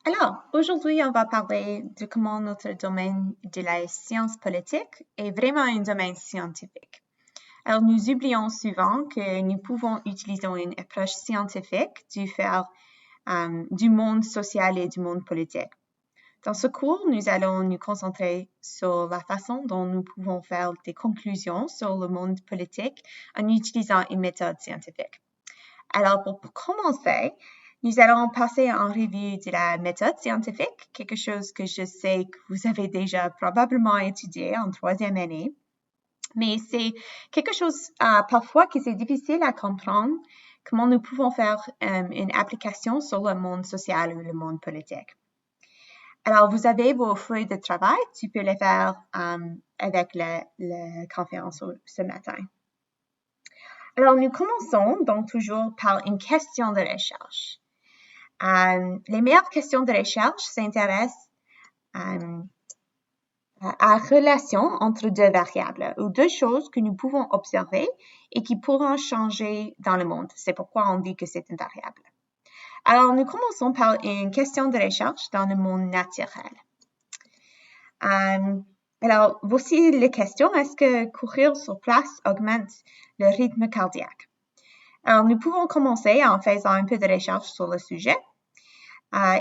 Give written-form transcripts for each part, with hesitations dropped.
Alors, aujourd'hui, on va parler de comment notre domaine de la science politique est vraiment un domaine scientifique. Alors, nous oublions souvent que nous pouvons utiliser une approche scientifique du monde social et du monde politique. Dans ce cours, nous allons nous concentrer sur la façon dont nous pouvons faire des conclusions sur le monde politique en utilisant une méthode scientifique. Alors, pour commencer, nous allons passer en revue de la méthode scientifique, quelque chose que je sais que vous avez déjà probablement étudié en troisième année. Mais c'est quelque chose parfois que c'est difficile à comprendre, comment nous pouvons faire une application sur le monde social ou le monde politique. Alors, vous avez vos feuilles de travail, tu peux les faire avec la conférence ce matin. Alors, nous commençons donc toujours par une question de recherche. Les meilleures questions de recherche s'intéressent à la relation entre deux variables ou deux choses que nous pouvons observer et qui pourront changer dans le monde. C'est pourquoi on dit que c'est une variable. Alors, nous commençons par une question de recherche dans le monde naturel. Alors, voici les questions. Est-ce que courir sur place augmente le rythme cardiaque? Alors, nous pouvons commencer en faisant un peu de recherche sur le sujet.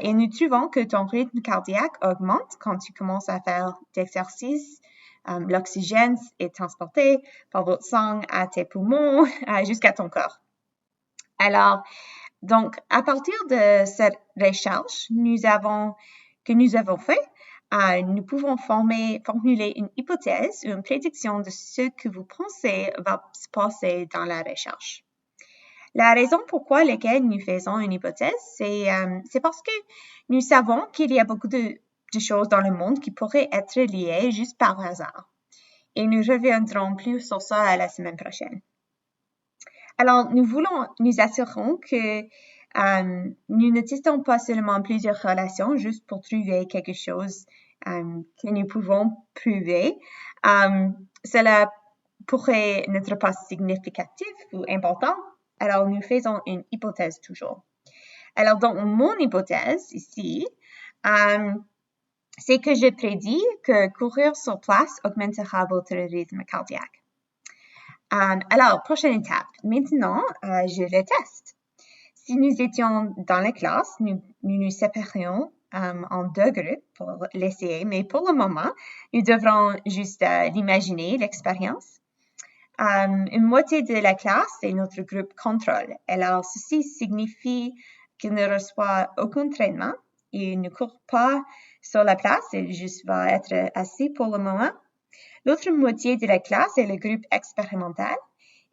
Et nous trouvons que ton rythme cardiaque augmente quand tu commences à faire d'exercice. L'oxygène est transporté par votre sang à tes poumons jusqu'à ton corps. Alors, donc, à partir de cette recherche que nous avons fait, nous pouvons formuler une hypothèse ou une prédiction de ce que vous pensez va se passer dans la recherche. La raison pourquoi nous faisons une hypothèse, c'est parce que nous savons qu'il y a beaucoup de choses dans le monde qui pourraient être liées juste par hasard. Et nous reviendrons plus sur ça la semaine prochaine. Alors, nous assurons que nous ne testons pas seulement plusieurs relations juste pour trouver quelque chose que nous pouvons prouver. Cela pourrait n'être pas significatif ou important. Alors, nous faisons une hypothèse toujours. Alors, dans mon hypothèse ici, c'est que je prédis que courir sur place augmentera votre rythme cardiaque. Alors, prochaine étape. Maintenant, je le teste. Si nous étions dans la classe, nous séparions en deux groupes pour l'essayer, mais pour le moment, nous devrons juste l'imaginer, l'expérience. Une moitié de la classe est notre groupe contrôle. Alors, ceci signifie qu'il ne reçoit aucun traitement. Il ne court pas sur la place, il juste va être assis pour le moment. L'autre moitié de la classe est le groupe expérimental.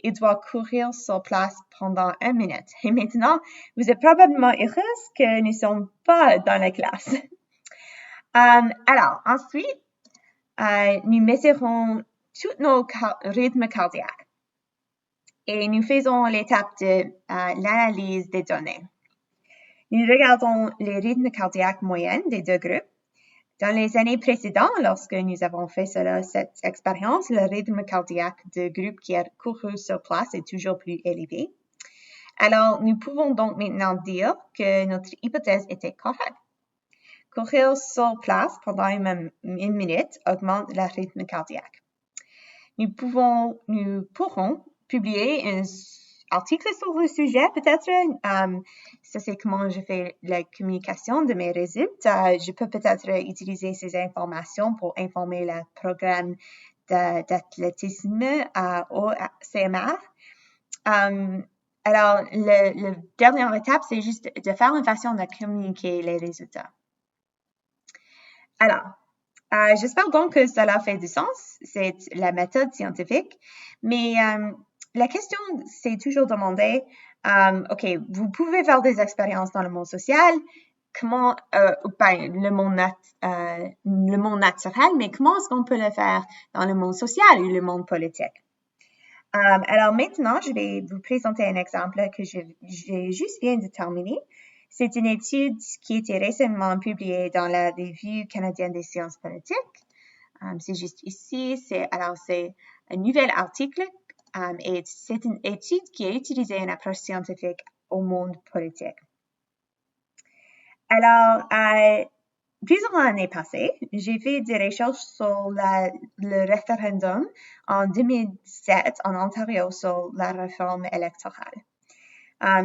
Il doit courir sur place pendant 1 minute. Et maintenant, vous êtes probablement heureuse que nous ne sommes pas dans la classe. Alors, ensuite, nous mesurons tous nos rythmes cardiaques. Et nous faisons l'étape de l'analyse des données. Nous regardons les rythmes cardiaques moyennes des deux groupes. Dans les années précédentes, lorsque nous avons fait cette expérience, le rythme cardiaque du groupe qui a couru sur place est toujours plus élevé. Alors, nous pouvons donc maintenant dire que notre hypothèse était correcte. Courir sur place pendant une minute augmente le rythme cardiaque. Nous pourrons publier un article sur le sujet, peut-être. Ça, c'est comment je fais la communication de mes résultats. Je peux peut-être utiliser ces informations pour informer le programme d'athlétisme au CMR. Alors, la dernière étape, c'est juste de faire une façon de communiquer les résultats. Alors, j'espère donc que cela fait du sens. C'est la méthode scientifique. Mais la question, c'est toujours demander, OK, vous pouvez faire des expériences dans le monde social, le monde naturel, mais comment est-ce qu'on peut le faire dans le monde social ou le monde politique? Alors maintenant, je vais vous présenter un exemple que j'ai juste viens de terminer. C'est une étude qui a été récemment publiée dans la Revue canadienne des sciences politiques. C'est juste ici. C'est un nouvel article et c'est une étude qui a utilisé une approche scientifique au monde politique. Alors, plusieurs années passées, j'ai fait des recherches sur le référendum en 2007 en Ontario sur la réforme électorale.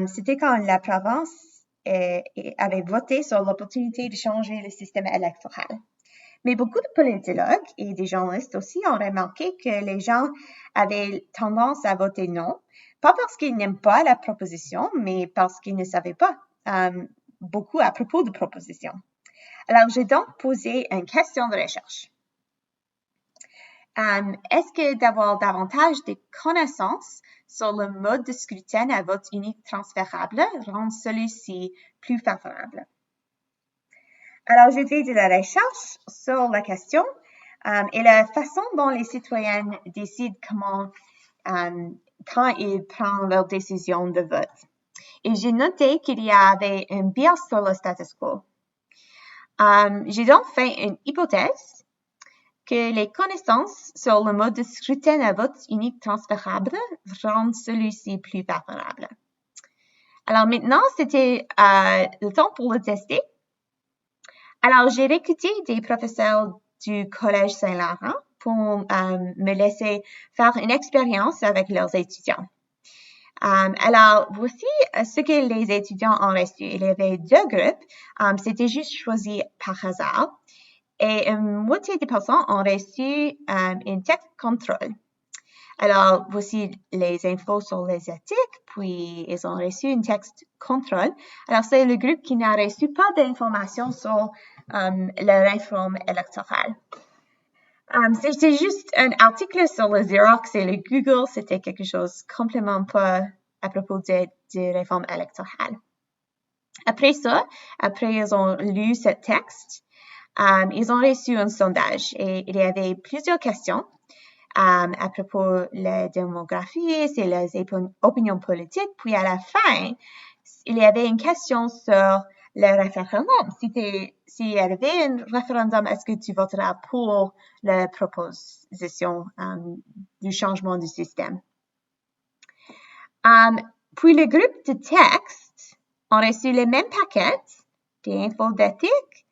C'était quand la province avait voté sur l'opportunité de changer le système électoral. Mais beaucoup de politologues et des journalistes aussi ont remarqué que les gens avaient tendance à voter non, pas parce qu'ils n'aiment pas la proposition, mais parce qu'ils ne savaient pas beaucoup à propos de proposition. Alors, j'ai donc posé une question de recherche. Est-ce que d'avoir davantage de connaissances sur le mode de scrutin à vote unique transférable rend celui-ci plus favorable? Alors, j'ai fait de la recherche sur la question et la façon dont les citoyens décident quand ils prennent leur décision de vote. Et j'ai noté qu'il y avait un biais sur le status quo. J'ai donc fait une hypothèse que les connaissances sur le mode de scrutin à vote unique transférable rendent celui-ci plus favorable. Alors maintenant, c'était le temps pour le tester. Alors, j'ai recruté des professeurs du Collège Saint-Laurent pour me laisser faire une expérience avec leurs étudiants. Alors, voici ce que les étudiants ont reçu. Il y avait 2 groupes. C'était juste choisi par hasard. Et une moitié des personnes ont reçu un texte contrôle. Alors, voici les infos sur les éthiques, puis ils ont reçu un texte contrôle. Alors, c'est le groupe qui n'a reçu pas d'informations sur la réforme électorale. C'était juste un article sur le Xerox et le Google. C'était quelque chose complètement pas à propos de réforme électorale. Après ça, après ils ont lu ce texte, ils ont reçu un sondage et il y avait plusieurs questions à propos de la démographie et les opinions politiques. Puis à la fin, il y avait une question sur le référendum. S'il y avait un référendum, est-ce que tu voteras pour la proposition du changement du système? Puis le groupe de textes ont reçu les mêmes paquets d'infos d'éthique,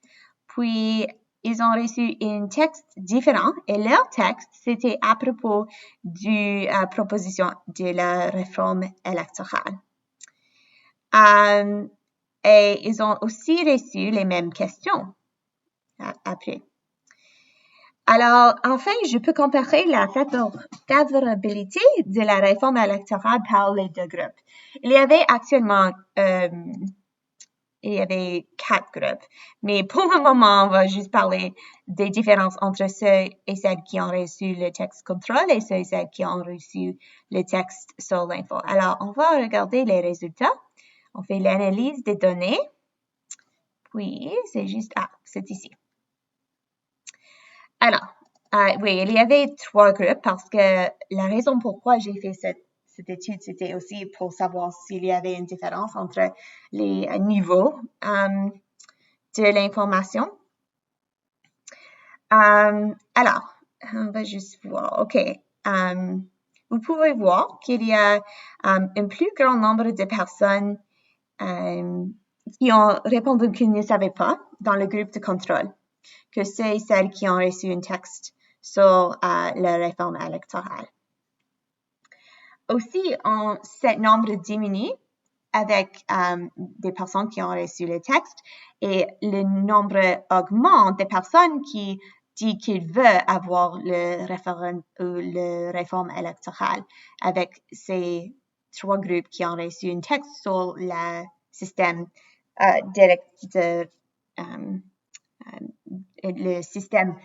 puis ils ont reçu un texte différent et leur texte, c'était à propos de la proposition de la réforme électorale. Et ils ont aussi reçu les mêmes questions après. Alors, enfin, je peux comparer la favorabilité de la réforme électorale par les 2 groupes. Il y avait actuellement il y avait 4 groupes. Mais pour le moment, on va juste parler des différences entre ceux et celles qui ont reçu le texte contrôle et ceux et celles qui ont reçu le texte sur l'info. Alors, on va regarder les résultats. On fait l'analyse des données. Puis, c'est juste, c'est ici. Alors, oui, il y avait 3 groupes parce que la raison pourquoi j'ai fait cette étude, c'était aussi pour savoir s'il y avait une différence entre les niveaux de l'information. Alors, on va juste voir. OK. Vous pouvez voir qu'il y a un plus grand nombre de personnes qui ont répondu qu'ils ne savaient pas dans le groupe de contrôle que ceux et celles qui ont reçu un texte sur la réforme électorale. Aussi, ce nombre diminue avec des personnes qui ont reçu le texte et le nombre augmente des personnes qui disent qu'ils veulent avoir le réforme électorale avec ces 3 groupes qui ont reçu un texte sur le système le système,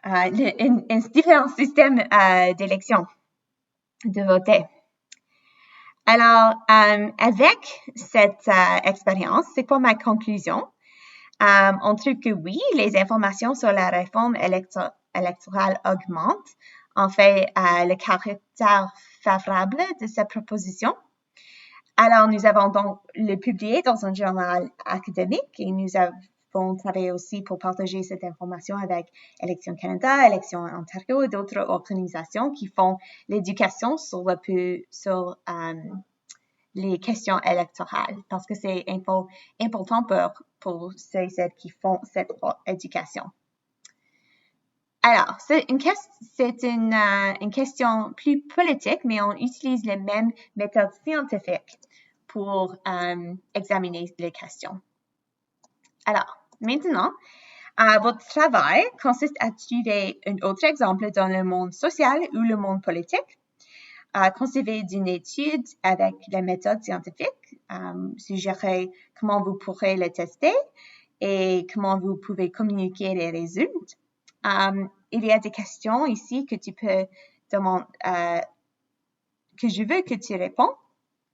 un différent système d'élection, de voter. Alors, avec cette expérience, c'est quoi ma conclusion? On trouve que oui, les informations sur la réforme électorale augmentent. En fait, le caractère favorable de cette proposition. Alors, nous avons donc le publié dans un journal académique et nous avons travaillé aussi pour partager cette information avec Élections Canada, Élections Ontario et d'autres organisations qui font l'éducation sur les questions électorales parce que c'est important pour ceux et celles qui font cette éducation. Alors, c'est une question plus politique, mais on utilise les mêmes méthodes scientifiques pour examiner les questions. Alors, maintenant, votre travail consiste à trouver un autre exemple dans le monde social ou le monde politique. Concevez d'une étude avec les méthodes scientifiques, suggérez comment vous pourrez les tester et comment vous pouvez communiquer les résultats. Il y a des questions ici que tu peux demander, que je veux que tu réponds.